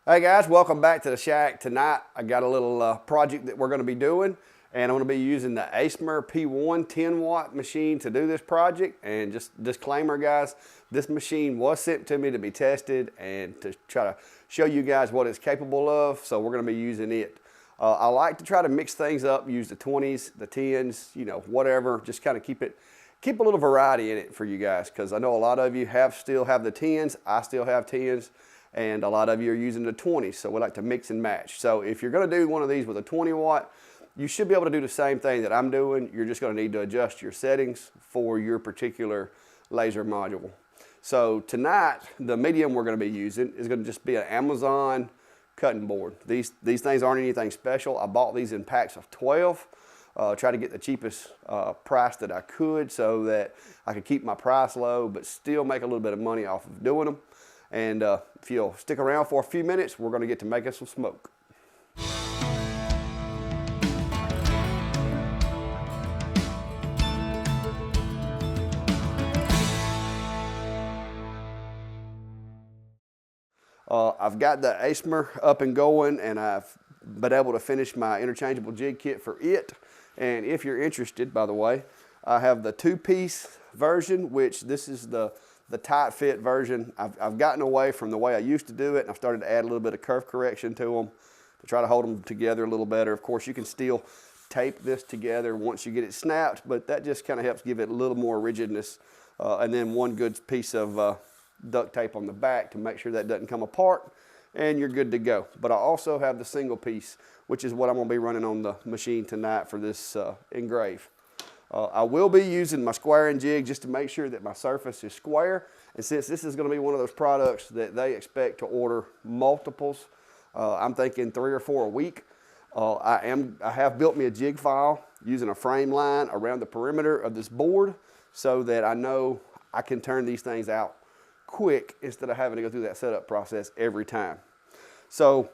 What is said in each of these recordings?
Hey guys, welcome back to the shack. Tonight I got a little project that we're going to be doing, and I'm going to be using the Acmer P1 10-watt machine to do this project. And just disclaimer guys, this machine was sent to me to be tested and to try to show you guys what it's capable of, so we're going to be using it. I like to try to mix things up, use the 20s, the 10s, you know, whatever, just kind of keep a little variety in it for you guys, because I know a lot of you still have the 10s, I still have 10s, and a lot of you are using the 20s, so we like to mix and match. So if you're going to do one of these with a 20 watt, you should be able to do the same thing that I'm doing. You're just going to need to adjust your settings for your particular laser module. So tonight, the medium we're going to be using is going to just be an Amazon cutting board. These things aren't anything special. I bought these in packs of 12. Try to get the cheapest price that I could so that I could keep my price low but still make a little bit of money off of doing them. And if you'll stick around for a few minutes, we're going to get to making some smoke. I've got the Acmer up and going, and I've been able to finish my interchangeable jig kit for it. And if you're interested, by the way, I have the two-piece version, which this is the tight fit version. I've gotten away from the way I used to do it, and I've started to add a little bit of curve correction to them to try to hold them together a little better. Of course, you can still tape this together once you get it snapped, but that just kind of helps give it a little more rigidness. And then one good piece of duct tape on the back to make sure that doesn't come apart, and you're good to go. But I also have the single piece, which is what I'm going to be running on the machine tonight for this engrave. I will be using my squaring jig just to make sure that my surface is square. And since this is going to be one of those products that they expect to order multiples, I'm thinking 3 or 4 a week. I have built me a jig file using a frame line around the perimeter of this board so that I know I can turn these things out quick instead of having to go through that setup process every time. So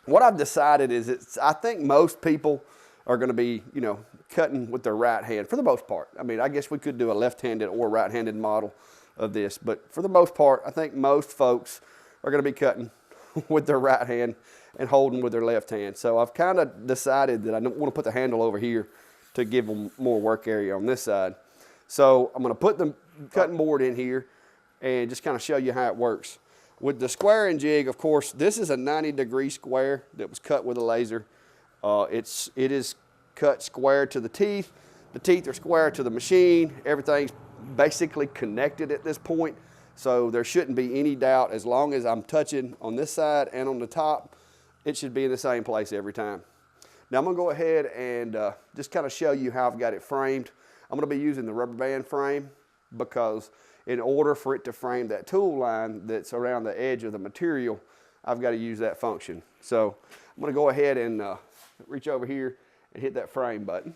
what I've decided is I think most people are going to be, you know, cutting with their right hand for the most part. I mean, I guess we could do a left-handed or right-handed model of this, but for the most part, I think most folks are going to be cutting with their right hand and holding with their left hand. So I've kind of decided that I don't want to put the handle over here to give them more work area on this side. So I'm going to put the cutting board in here and just kind of show you how it works. With the squaring jig, of course, this is a 90-degree square that was cut with a laser. It is cut square to the teeth. The teeth are square to the machine. Everything's basically connected at this point, so there shouldn't be any doubt. As long as I'm touching on this side and on the top, it should be in the same place every time. Now I'm going to go ahead and just kind of show you how I've got it framed. I'm going to be using the rubber band frame because in order for it to frame that tool line that's around the edge of the material, I've got to use that function. So I'm going to go ahead and reach over here and hit that frame button.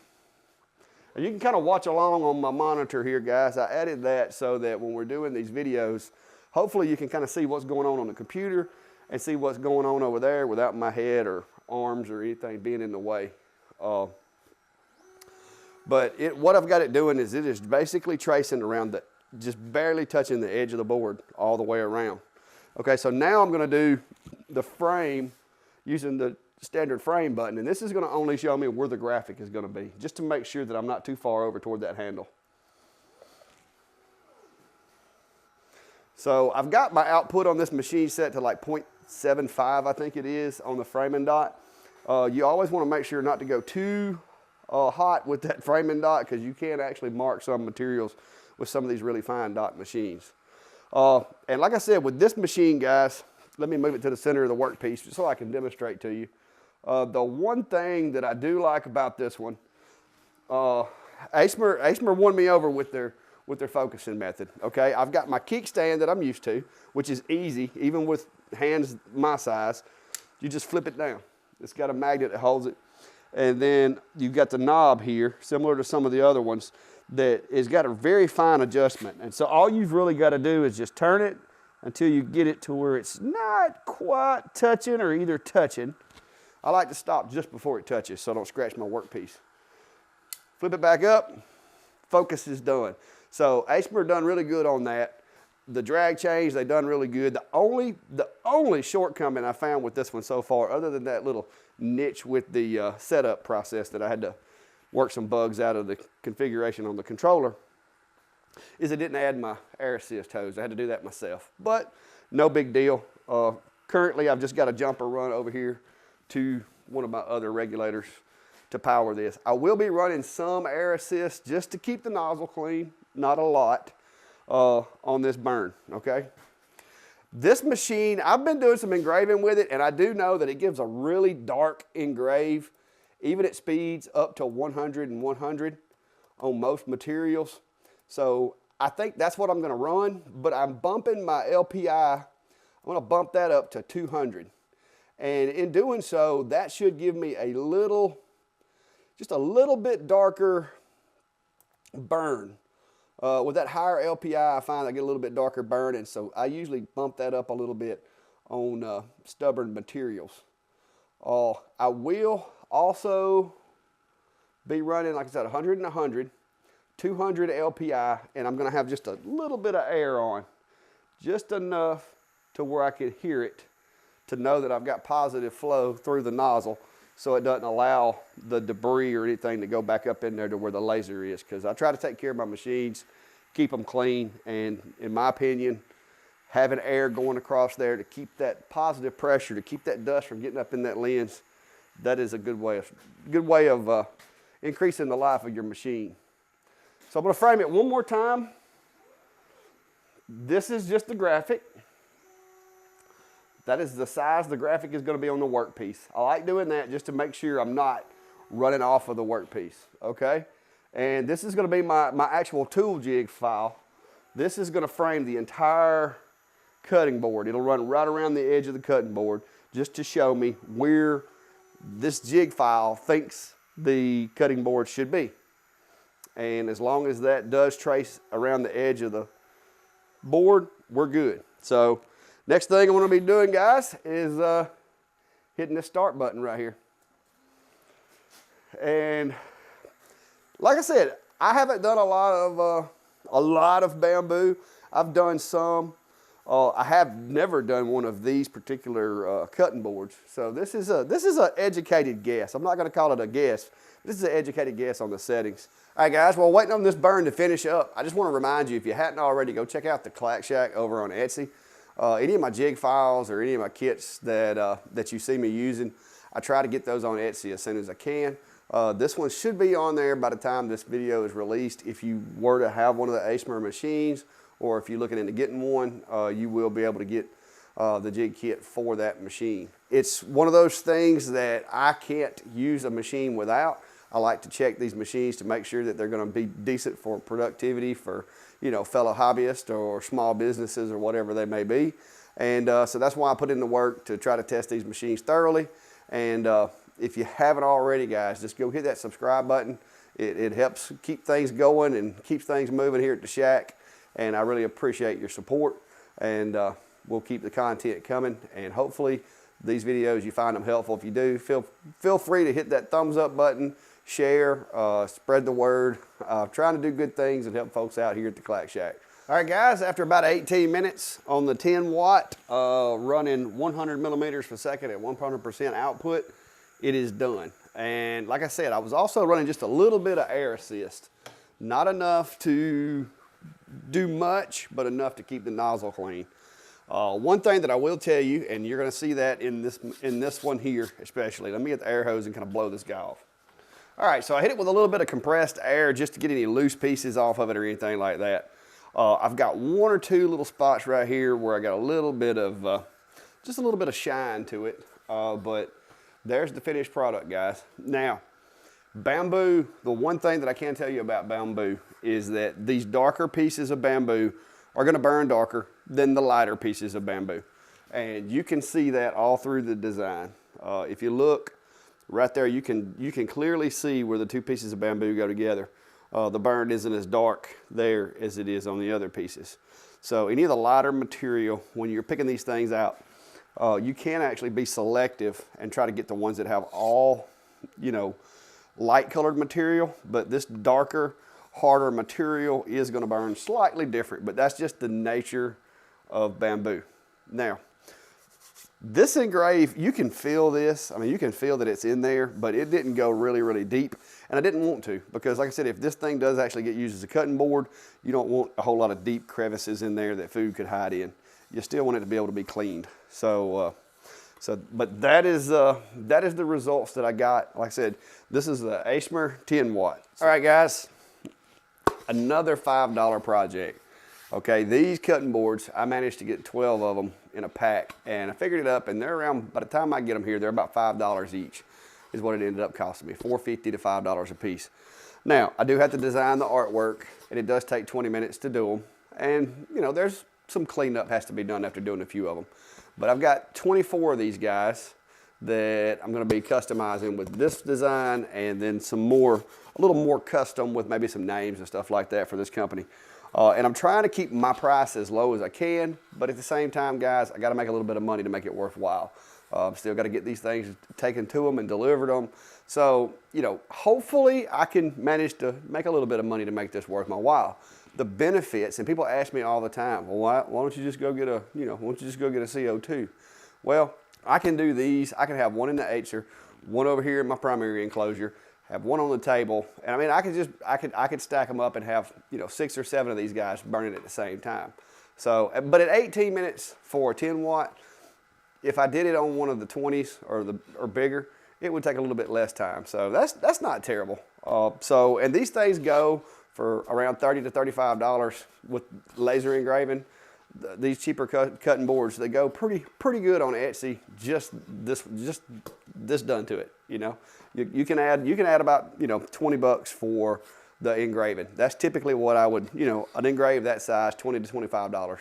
And you can kind of watch along on my monitor here, guys. I added that so that when we're doing these videos, hopefully you can kind of see what's going on the computer and see what's going on over there without my head or arms or anything being in the way. But what I've got it doing is it is basically tracing around just barely touching the edge of the board all the way around. Okay, so now I'm going to do the frame using the standard frame button, and this is going to only show me where the graphic is going to be, just to make sure that I'm not too far over toward that handle. So I've got my output on this machine set to like 0.75, I think it is, on the framing dot. You always want to make sure not to go too hot with that framing dot, because you can actually mark some materials with some of these really fine dot machines. And like I said, with this machine, guys, let me move it to the center of the workpiece just so I can demonstrate to you. The one thing that I do like about this one, Acmer won me over with their focusing method. Okay, I've got my kickstand that I'm used to, which is easy, even with hands my size. You just flip it down. It's got a magnet that holds it. And then you've got the knob here, similar to some of the other ones, that has got a very fine adjustment. And so all you've really got to do is just turn it until you get it to where it's not quite touching or either touching. I like to stop just before it touches so I don't scratch my workpiece. Flip it back up, focus is done. So Acmer done really good on that. The drag change, they done really good. The only shortcoming I found with this one so far, other than that little niche with the setup process that I had to work some bugs out of the configuration on the controller, is it didn't add my air assist hose. I had to do that myself, but no big deal. Currently, I've just got a jumper run over here to one of my other regulators to power this. I will be running some air assist just to keep the nozzle clean, not a lot, on this burn, okay? This machine, I've been doing some engraving with it, and I do know that it gives a really dark engrave, even at speeds up to 100 and 100 on most materials. So I think that's what I'm gonna run, but I'm bumping my LPI, I'm gonna bump that up to 200. And in doing so, that should give me a little, just a little bit darker burn. With that higher LPI, I find I get a little bit darker burn, and so I usually bump that up a little bit on stubborn materials. I will also be running, like I said, 100 and 100, 200 LPI, and I'm gonna have just a little bit of air on, just enough to where I can hear it, to know that I've got positive flow through the nozzle, so it doesn't allow the debris or anything to go back up in there to where the laser is, because I try to take care of my machines, keep them clean, and in my opinion, having air going across there to keep that positive pressure, to keep that dust from getting up in that lens, that is a good way of increasing the life of your machine. So I'm going to frame it one more time. This is just the graphic. That is the size the graphic is going to be on the workpiece. I like doing that just to make sure I'm not running off of the workpiece, okay? And this is going to be my actual tool jig file. This is going to frame the entire cutting board. It'll run right around the edge of the cutting board just to show me where this jig file thinks the cutting board should be. And as long as that does trace around the edge of the board, we're good. So next thing I'm going to be doing, guys, is hitting this start button right here. And like I said, I haven't done a lot of bamboo. I've done some. I have never done one of these particular cutting boards. So this is an educated guess. I'm not going to call it a guess. This is an educated guess on the settings. All right, guys, while waiting on this burn to finish up, I just want to remind you, if you hadn't already, go check out the Clack Shack over on Etsy. Any of my jig files or any of my kits that you see me using, I try to get those on Etsy as soon as I can. This one should be on there by the time this video is released. If you were to have one of the Acmer machines, or if you're looking into getting one, you will be able to get the jig kit for that machine. It's one of those things that I can't use a machine without. I like to check these machines to make sure that they're going to be decent for productivity for, you know, fellow hobbyists or small businesses or whatever they may be. And so that's why I put in the work to try to test these machines thoroughly. And if you haven't already, guys, just go hit that subscribe button. It helps keep things going and keeps things moving here at the shack. And I really appreciate your support. And we'll keep the content coming. And hopefully these videos, you find them helpful. If you do, feel free to hit that thumbs up button, share, spread the word. Trying to do good things and help folks out here at the Clack Shack. All right, guys, after about 18 minutes on the 10 watt, running 100 millimeters per second at 100% output, it is done. And like I said, I was also running just a little bit of air assist. Not enough to do much, but enough to keep the nozzle clean. One thing that I will tell you, and you're gonna see that in this one here especially. Let me get the air hose and kind of blow this guy off. All right, so I hit it with a little bit of compressed air just to get any loose pieces off of it or anything like that. I've got one or two little spots right here where I got a little bit of, just a little bit of shine to it. But there's the finished product, guys. Now, bamboo, the one thing that I can tell you about bamboo is that these darker pieces of bamboo are gonna burn darker than the lighter pieces of bamboo. And you can see that all through the design. If you look right there, you can clearly see where the two pieces of bamboo go together. The burn isn't as dark there as it is on the other pieces. So any of the lighter material, when you're picking these things out, you can actually be selective and try to get the ones that have all, you know, light colored material, but this darker, harder material is going to burn slightly different, but that's just the nature of bamboo. Now, this engrave, you can feel this. I mean, you can feel that it's in there, but it didn't go really, really deep. And I didn't want to, because like I said, if this thing does actually get used as a cutting board, you don't want a whole lot of deep crevices in there that food could hide in. You still want it to be able to be cleaned. But that is the results that I got. Like I said, this is the Acmer 10 watt. All right, guys, another $5 project. Okay, these cutting boards, I managed to get 12 of them in a pack, and I figured it up, and they're around, by the time I get them here, they're about $5 each, is what it ended up costing me, $4.50 to $5 a piece. Now, I do have to design the artwork, and it does take 20 minutes to do them, and you know, there's some cleanup has to be done after doing a few of them. But I've got 24 of these guys that I'm gonna be customizing with this design, and then some more, a little more custom with maybe some names and stuff like that for this company. And I'm trying to keep my price as low as I can, but at the same time, guys, I gotta make a little bit of money to make it worthwhile. Still gotta get these things taken to them and delivered them. So, you know, hopefully I can manage to make a little bit of money to make this worth my while. The benefits, and people ask me all the time, well, why don't you just go get a, why don't you just go get a CO2? Well, I can do these. I can have one in the Acer, one over here in my primary enclosure, have one on the table, and I mean, I could stack them up and have 6 or 7 of these guys burning at the same time. So, but at 18 minutes for a 10 watt, if I did it on one of the 20s or bigger, it would take a little bit less time. So that's not terrible. And these things go for around $30 to $35 with laser engraving. These cheaper cutting boards, they go pretty good on Etsy. Just this done to it. You can add about 20 bucks for the engraving. That's typically what I would an engrave that size, $20 to $25.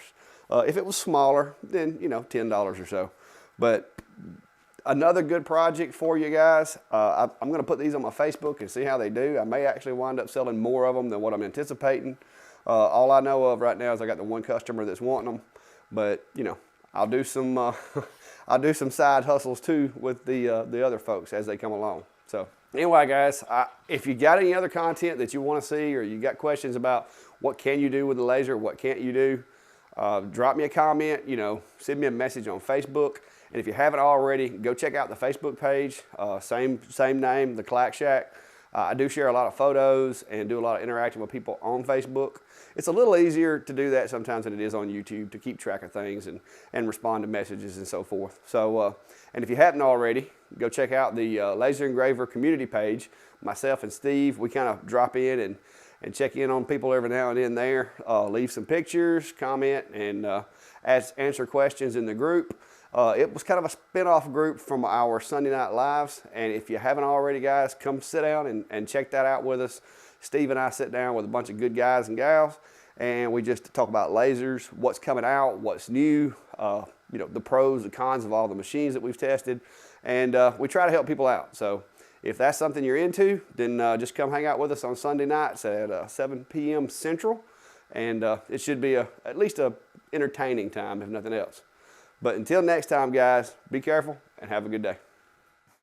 If it was smaller, then $10 or so. But another good project for you guys. I'm going to put these on my Facebook and see how they do. I may actually wind up selling more of them than what I'm anticipating. All I know of right now is I got the one customer that's wanting them, but I'll do some I'll do some side hustles too with the other folks as they come along. So anyway, guys, if you got any other content that you want to see, or you got questions about what can you do with the laser, what can't you do, drop me a comment. Send me a message on Facebook. And if you haven't already, go check out the Facebook page. Same name, the Clack Shack. I do share a lot of photos and do a lot of interacting with people on Facebook. It's a little easier to do that sometimes than it is on YouTube to keep track of things and respond to messages and so forth. So, and if you haven't already, go check out the Laser Engraver community page. Myself and Steve, we kind of drop in and check in on people every now and then there. Leave some pictures, comment, and answer questions in the group. It was kind of a spin-off group from our Sunday Night Lives, and if you haven't already, guys, come sit down and check that out with us. Steve and I sit down with a bunch of good guys and gals, and we just talk about lasers, what's coming out, what's new, the pros, the cons of all the machines that we've tested, and we try to help people out. So if that's something you're into, then just come hang out with us on Sunday nights at 7 p.m. Central, and it should be at least a entertaining time, if nothing else. But until next time, guys, be careful and have a good day.